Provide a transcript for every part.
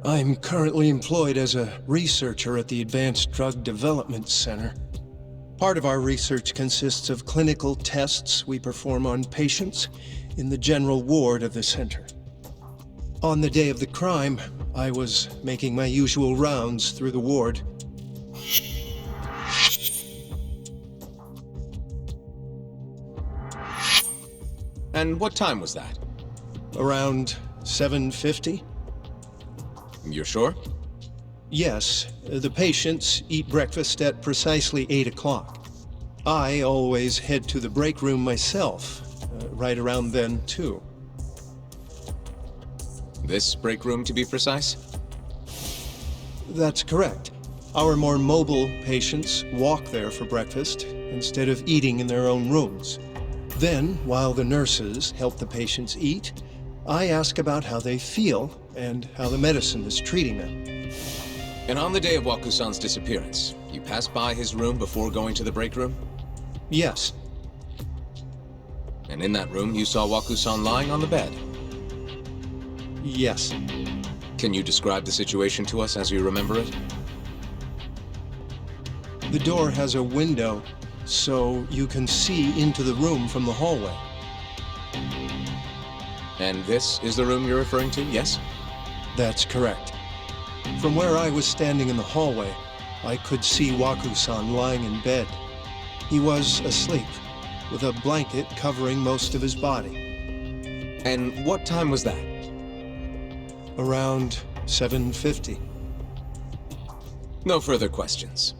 I'm currently employed as a researcher at the Advanced Drug Development Center. Part of our research consists of clinical tests we perform on patients in the general ward of the center. On the day of the crime, I was making my usual rounds through the ward. And what time was that? Around 7:50? You're sure? Yes, the patients eat breakfast at precisely 8 o'clock. I always head to the break room myself, right around then, too. This break room, to be precise? That's correct. Our more mobile patients walk there for breakfast instead of eating in their own rooms. Then, while the nurses help the patients eat, I ask about how they feel and how the medicine is treating them. And on the day of Waku-san's disappearance, you passed by his room before going to the break room? Yes. And in that room, you saw Waku-san lying on the bed? Yes. Can you describe the situation to us as you remember it? The door has a window, so you can see into the room from the hallway. And this is the room you're referring to, yes? That's correct. From where I was standing in the hallway, I could see Waku-san lying in bed. He was asleep, with a blanket covering most of his body. And what time was that? Around 7:50. No further questions.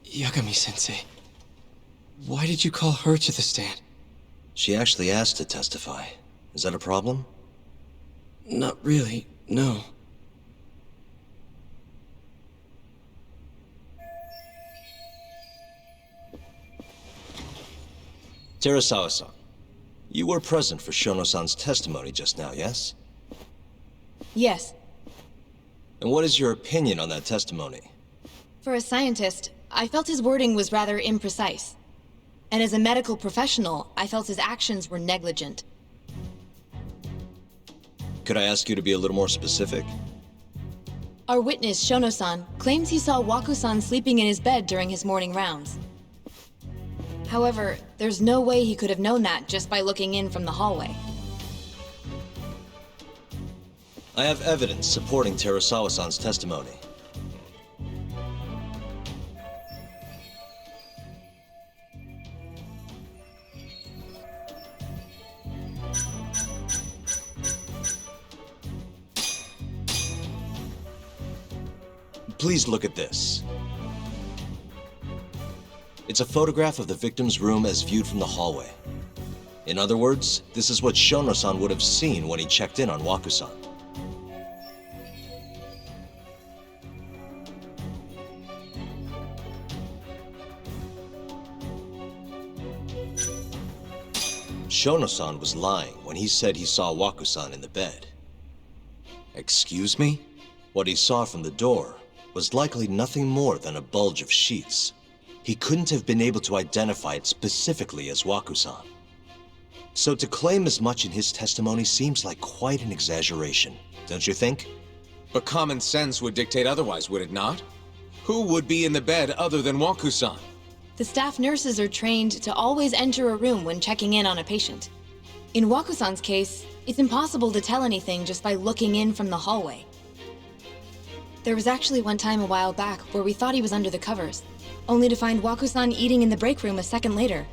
Yagami-sensei, why did you call her to the stand? She actually asked to testify. Is that a problem? Not really, no. Terasawa-san, you were present for Shono-san's testimony just now, yes? Yes. And what is your opinion on that testimony? For a scientist, I felt his wording was rather imprecise. And as a medical professional, I felt his actions were negligent. Could I ask you to be a little more specific? Our witness, Shono-san, claims he saw Waku-san sleeping in his bed during his morning rounds. However, there's no way he could have known that just by looking in from the hallway. I have evidence supporting Terasawa-san's testimony. Please look at this. It's a photograph of the victim's room as viewed from the hallway. In other words, this is what Shono-san would have seen when he checked in on Waku-san. Shono-san was lying when he said he saw Waku-san in the bed. Excuse me? What he saw from the door was likely nothing more than a bulge of sheets. He couldn't have been able to identify it specifically as Waku-san. So to claim as much in his testimony seems like quite an exaggeration, don't you think? But common sense would dictate otherwise, would it not? Who would be in the bed other than Waku-san? The staff nurses are trained to always enter a room when checking in on a patient. In Waku-san's case, it's impossible to tell anything just by looking in from the hallway. There was actually one time a while back where we thought he was under the covers, only to find Waku-san eating in the break room a second later.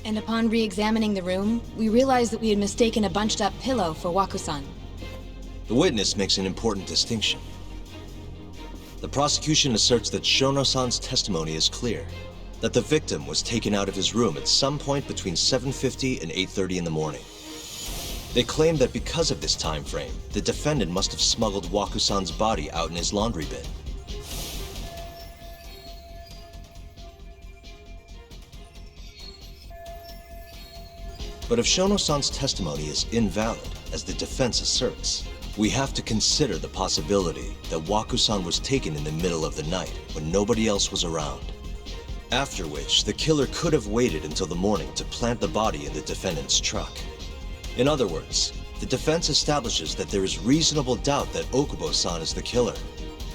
And upon re-examining the room, we realized that we had mistaken a bunched-up pillow for Waku-san. The witness makes an important distinction. The prosecution asserts that Shono-san's testimony is clear, that the victim was taken out of his room at some point between 7:50 and 8:30 in the morning. They claim that because of this time frame, the defendant must have smuggled Waku-san's body out in his laundry bin. But if Shono-san's testimony is invalid, as the defense asserts, we have to consider the possibility that Waku-san was taken in the middle of the night when nobody else was around. After which, the killer could have waited until the morning to plant the body in the defendant's truck. In other words, the defense establishes that there is reasonable doubt that Okubo-san is the killer,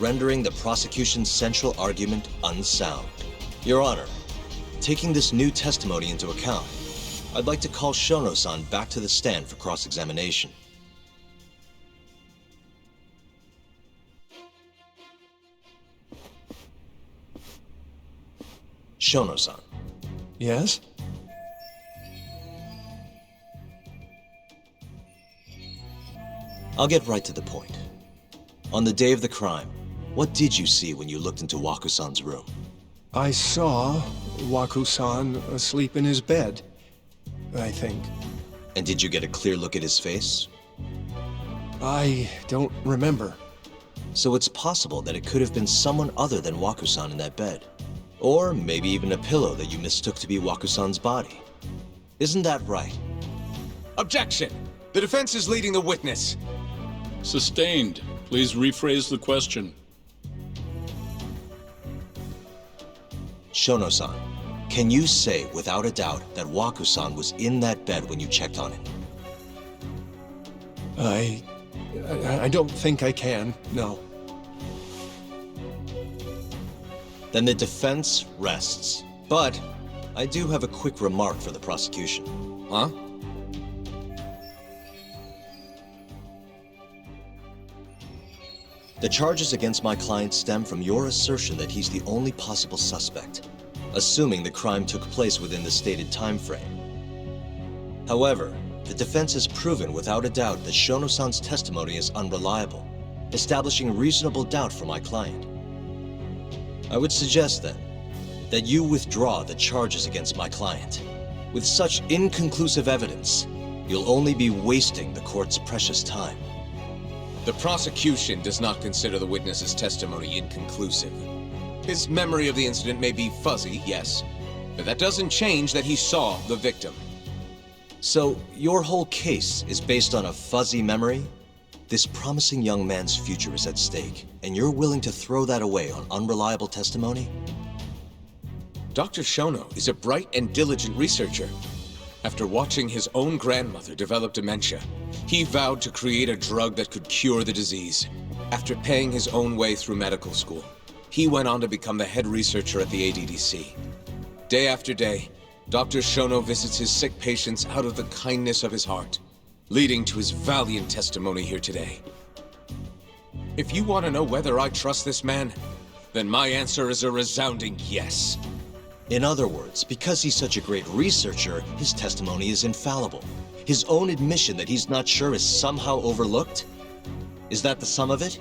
rendering the prosecution's central argument unsound. Your Honor, taking this new testimony into account, I'd like to call Shono-san back to the stand for cross-examination. Shono-san. Yes? I'll get right to the point. On the day of the crime, what did you see when you looked into Waku-san's room? I saw Waku-san asleep in his bed, I think. And did you get a clear look at his face? I don't remember. So it's possible that it could have been someone other than Waku-san in that bed. Or maybe even a pillow that you mistook to be Waku-san's body. Isn't that right? Objection! The defense is leading the witness. Sustained. Please rephrase the question. Shono-san, can you say without a doubt that Waku-san was in that bed when you checked on him? I don't think I can, no. Then the defense rests. But I do have a quick remark for the prosecution. Huh? The charges against my client stem from your assertion that he's the only possible suspect, assuming the crime took place within the stated time frame. However, the defense has proven without a doubt that Shono-san's testimony is unreliable, establishing reasonable doubt for my client. I would suggest, then, that you withdraw the charges against my client. With such inconclusive evidence, you'll only be wasting the court's precious time. The prosecution does not consider the witness's testimony inconclusive. His memory of the incident may be fuzzy, yes, but that doesn't change that he saw the victim. So, your whole case is based on a fuzzy memory? This promising young man's future is at stake, and you're willing to throw that away on unreliable testimony? Dr. Shono is a bright and diligent researcher. After watching his own grandmother develop dementia, he vowed to create a drug that could cure the disease. After paying his own way through medical school, he went on to become the head researcher at the ADDC. Day after day, Dr. Shono visits his sick patients out of the kindness of his heart, leading to his valiant testimony here today. If you want to know whether I trust this man, then my answer is a resounding yes. In other words, because he's such a great researcher, his testimony is infallible. His own admission that he's not sure is somehow overlooked? Is that the sum of it?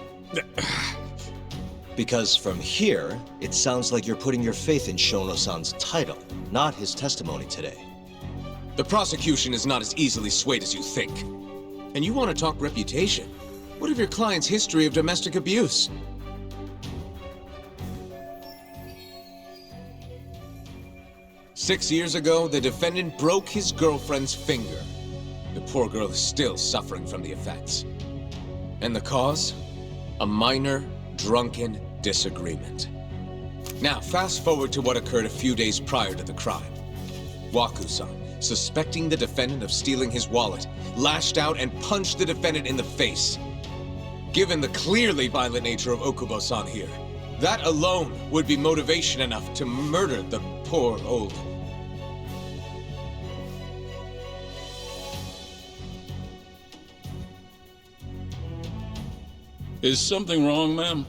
Because from here, it sounds like you're putting your faith in Shono-san's title, not his testimony today. The prosecution is not as easily swayed as you think. And you want to talk reputation? What of your client's history of domestic abuse? "6 years ago, the defendant broke his girlfriend's finger. The poor girl is still suffering from the effects. And the cause? A minor, drunken disagreement. Now, fast forward to what occurred a few days prior to the crime. Waku-san, suspecting the defendant of stealing his wallet, lashed out and punched the defendant in the face. Given the clearly violent nature of Okubo-san here, that alone would be motivation enough to murder the poor old... Is something wrong, ma'am?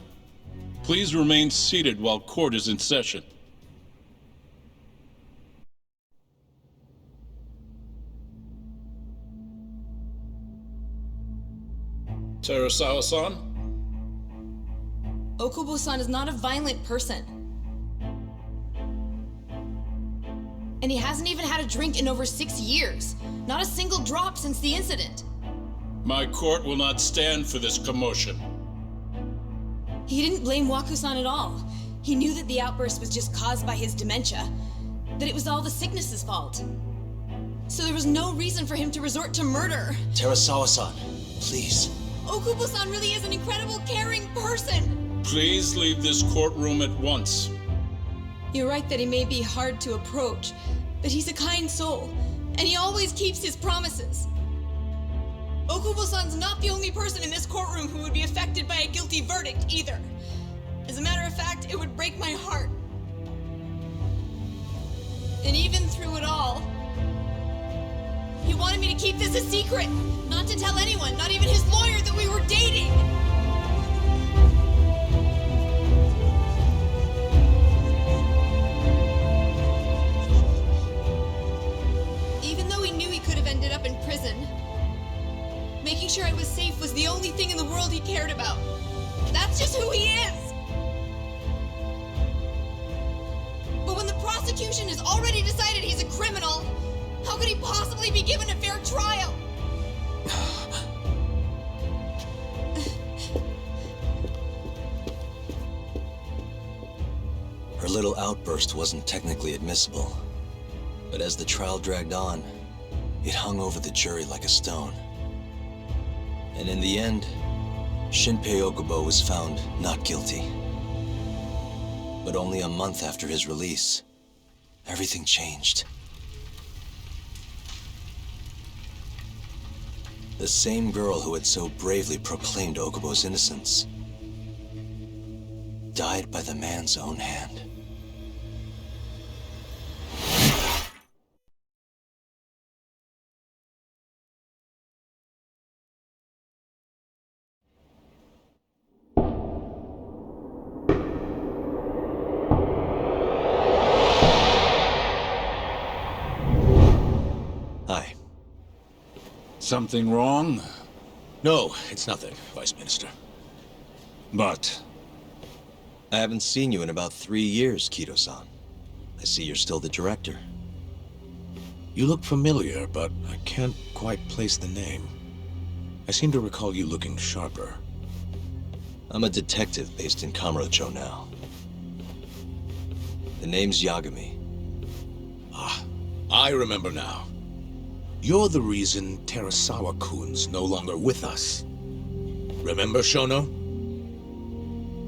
Please remain seated while court is in session. Terasawa-san? Okubo-san is not a violent person. And he hasn't even had a drink in over 6 years. Not a single drop since the incident. My court will not stand for this commotion. He didn't blame Waku-san at all. He knew that the outburst was just caused by his dementia, that it was all the sickness's fault. So there was no reason for him to resort to murder. Terasawa-san, please. Okubo-san really is an incredible, caring person. Please leave this courtroom at once. You're right that he may be hard to approach, but he's a kind soul, and he always keeps his promises. Okubo-san's not the only person in this courtroom who would be affected by a guilty verdict, either. As a matter of fact, it would break my heart. And even through it all, he wanted me to keep this a secret, not to tell anyone, not even his lawyer, that we were dating. Even though he knew he could have ended up in prison, making sure I was safe was the only thing in the world he cared about. That's just who he is! But when the prosecution has already decided he's a criminal, how could he possibly be given a fair trial? Her little outburst wasn't technically admissible, but as the trial dragged on, it hung over the jury like a stone. And in the end, Shinpei Okubo was found not guilty. But only a month after his release, everything changed. The same girl who had so bravely proclaimed Okubo's innocence died by the man's own hand. Hi. Something wrong? No, it's nothing, Vice Minister. But I haven't seen you in about 3 years, Kido-san. I see you're still the director. You look familiar, but I can't quite place the name. I seem to recall you looking sharper. I'm a detective based in Kamurocho now. The name's Yagami. Ah, I remember now. You're the reason Terasawa-kun's no longer with us. Remember, Shono?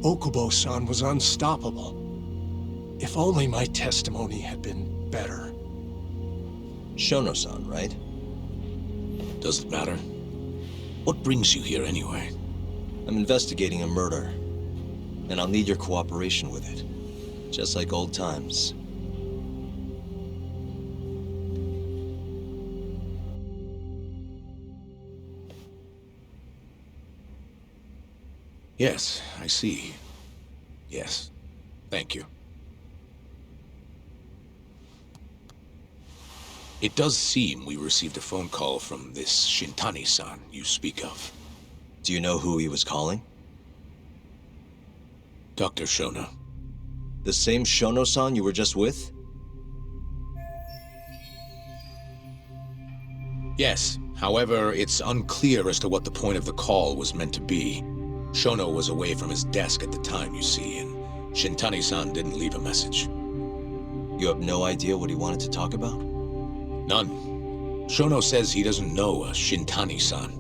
Okubo-san was unstoppable. If only my testimony had been better. Shono-san, right? Does it matter? What brings you here anyway? I'm investigating a murder, and I'll need your cooperation with it. Just like old times. Yes, I see. Yes. Thank you. It does seem we received a phone call from this Shintani-san you speak of. Do you know who he was calling? Dr. Shono. The same Shono-san you were just with? Yes. However, it's unclear as to what the point of the call was meant to be. Shono was away from his desk at the time, you see, and Shintani-san didn't leave a message. You have no idea what he wanted to talk about? None. Shono says he doesn't know a Shintani-san,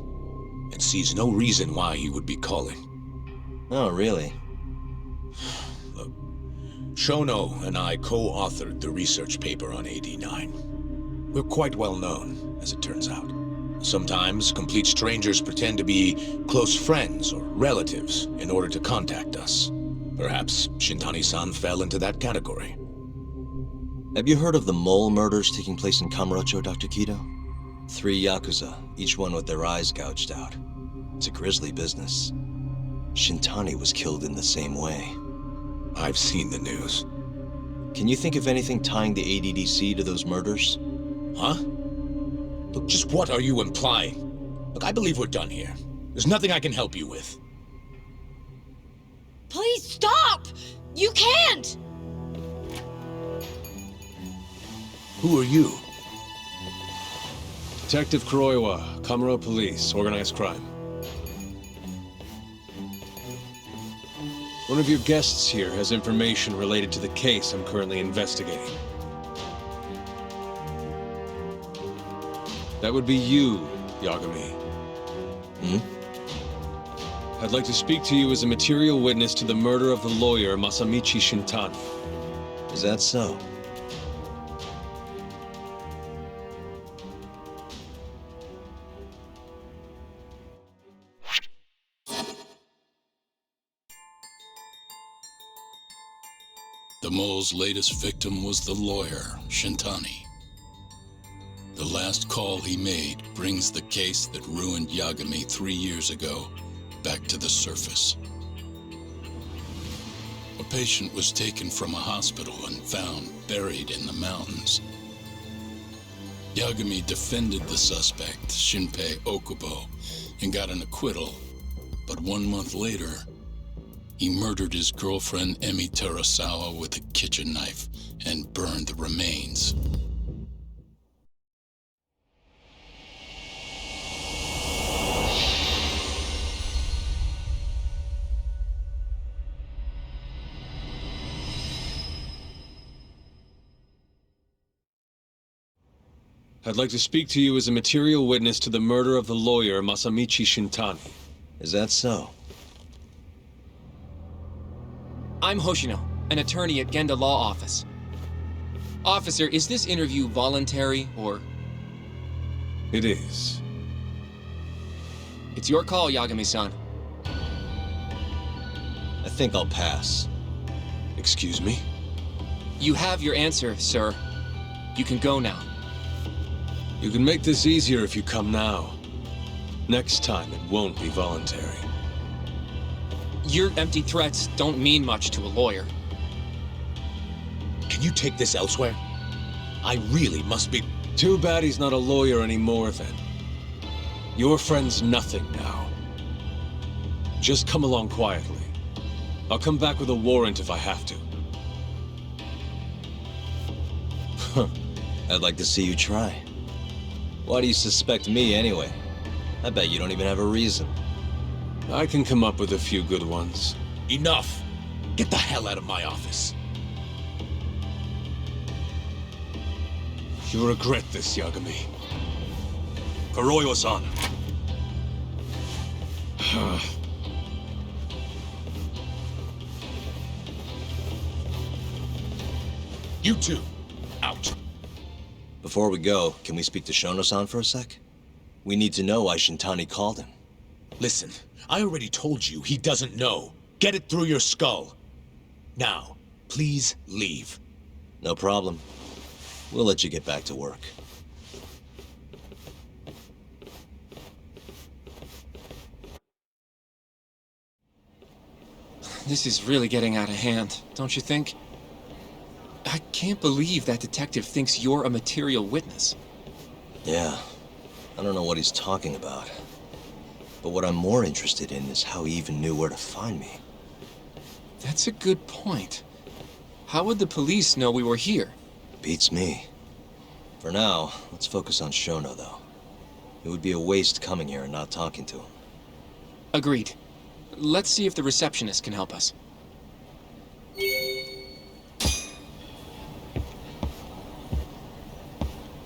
and sees no reason why he would be calling. Oh, really? Look, Shono and I co-authored the research paper on AD9. We're quite well known, as it turns out. Sometimes, complete strangers pretend to be close friends or relatives in order to contact us. Perhaps Shintani-san fell into that category. Have you heard of the mole murders taking place in Kamurocho, Dr. Kido? 3 Yakuza, each one with their eyes gouged out. It's a grisly business. Shintani was killed in the same way. I've seen the news. Can you think of anything tying the ADDC to those murders? Huh? Look, just what are you implying? Look, I believe we're done here. There's nothing I can help you with. Please stop! You can't! Who are you? Detective Kuroiwa, Kamuro Police, Organized Crime. One of your guests here has information related to the case I'm currently investigating. That would be you, Yagami. I'd like to speak to you as a material witness to the murder of the lawyer Masamichi Shintani. Is that so? The mole's latest victim was the lawyer, Shintani. The last call he made brings the case that ruined Yagami 3 years ago back to the surface. A patient was taken from a hospital and found buried in the mountains. Yagami defended the suspect, Shinpei Okubo, and got an acquittal. But 1 month later, he murdered his girlfriend Emi Terasawa with a kitchen knife and burned the remains. I'd like to speak to you as a material witness to the murder of the lawyer Masamichi Shintani. Is that so? I'm Hoshino, an attorney at Genda Law Office. Officer, is this interview voluntary, or...? It is. It's your call, Yagami-san. I think I'll pass. Excuse me? You have your answer, sir. You can go now. You can make this easier if you come now. Next time, it won't be voluntary. Your empty threats don't mean much to a lawyer. Can you take this elsewhere? I really must be... Too bad he's not a lawyer anymore, then. Your friend's nothing now. Just come along quietly. I'll come back with a warrant if I have to. I'd like to see you try. Why do you suspect me anyway? I bet you don't even have a reason. I can come up with a few good ones. Enough! Get the hell out of my office. You'll regret this, Yagami. Kuroyo-san. You two, out. Before we go, can we speak to Shono-san for a sec? We need to know why Shintani called him. Listen, I already told you he doesn't know. Get it through your skull. Now, please leave. No problem. We'll let you get back to work. This is really getting out of hand, don't you think? I can't believe that detective thinks you're a material witness. Yeah. I don't know what he's talking about. But what I'm more interested in is how he even knew where to find me. That's a good point. How would the police know we were here? Beats me. For now, let's focus on Shono, though. It would be a waste coming here and not talking to him. Agreed. Let's see if the receptionist can help us.